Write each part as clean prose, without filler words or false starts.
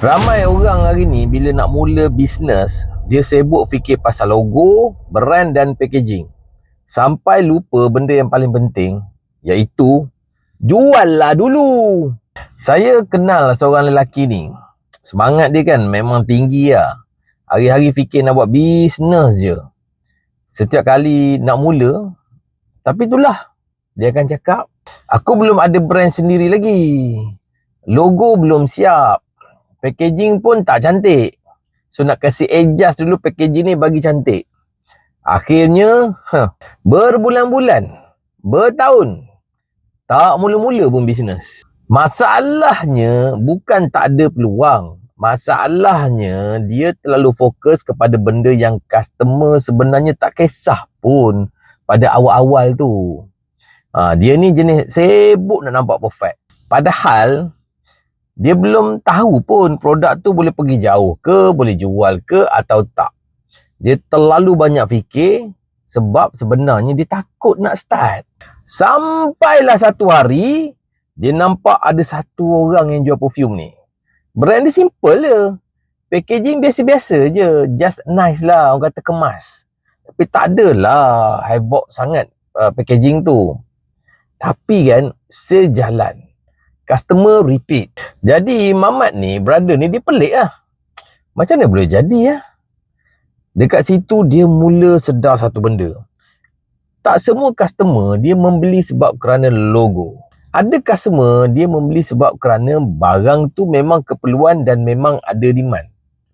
Ramai orang hari ni bila nak mula bisnes, dia sibuk fikir pasal logo, brand dan packaging. Sampai lupa benda yang paling penting, iaitu jual lah dulu. Saya kenal seorang lelaki ni. Semangat dia kan memang tinggi lah. Hari-hari fikir nak buat bisnes je. Setiap kali nak mula, tapi itulah, dia akan cakap, aku belum ada brand sendiri lagi. Logo belum siap. Packaging pun tak cantik. So nak kasih adjust dulu packaging ni bagi cantik. Akhirnya berbulan-bulan, bertahun, tak mula-mula pun bisnes. Masalahnya bukan tak ada peluang. Masalahnya dia terlalu fokus kepada benda yang customer sebenarnya tak kisah pun pada awal-awal tu. Dia ni jenis sibuk nak nampak perfect. Padahal dia belum tahu pun produk tu boleh pergi jauh ke, boleh jual ke atau tak. Dia terlalu banyak fikir sebab sebenarnya dia takut nak start. Sampailah satu hari, dia nampak ada satu orang yang jual perfume ni. Brand dia simple je. Packaging biasa-biasa je. Just nice lah, orang kata kemas. Tapi tak adalah havoc sangat packaging tu. Tapi kan, sejalan. Customer repeat. Jadi Mamat ni, brother ni, dia pelik lah. Macam mana boleh jadi lah? Dekat situ dia mula sedar satu benda. Tak semua customer dia membeli sebab kerana logo. Ada customer dia membeli sebab kerana barang tu memang keperluan dan memang ada demand.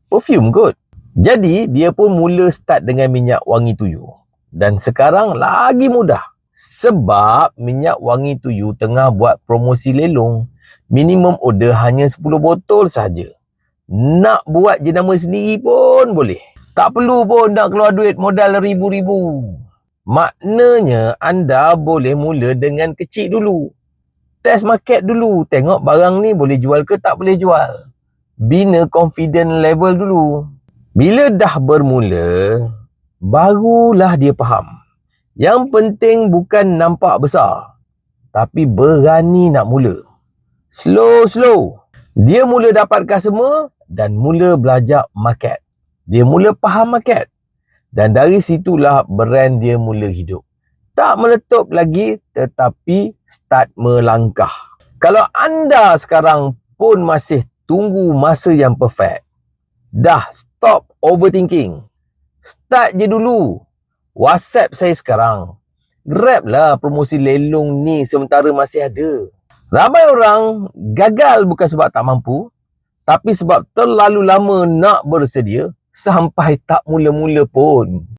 Perfume kot. Jadi dia pun mula start dengan minyak wangi tuyul. Dan sekarang lagi mudah. Sebab minyak wangi tuyul tengah buat promosi lelong. Minimum order hanya 10 botol saja. Nak buat jenama sendiri pun boleh. Tak perlu pun nak keluar duit modal ribu-ribu. Maknanya anda boleh mula dengan kecil dulu. Test market dulu. Tengok barang ni boleh jual ke tak boleh jual. Bina confident level dulu. Bila dah bermula, barulah dia faham. Yang penting bukan nampak besar, tapi berani nak mula. Slow. Dia mula dapat customer dan mula belajar market. Dia mula faham market. Dan dari situlah brand dia mula hidup. Tak meletup lagi, tetapi start melangkah. Kalau anda sekarang pun masih tunggu masa yang perfect, dah stop overthinking. Start je dulu. WhatsApp saya sekarang. Grab lah promosi lelong ni sementara masih ada. Ramai orang gagal bukan sebab tak mampu, tapi sebab terlalu lama nak bersedia sampai tak mula-mula pun.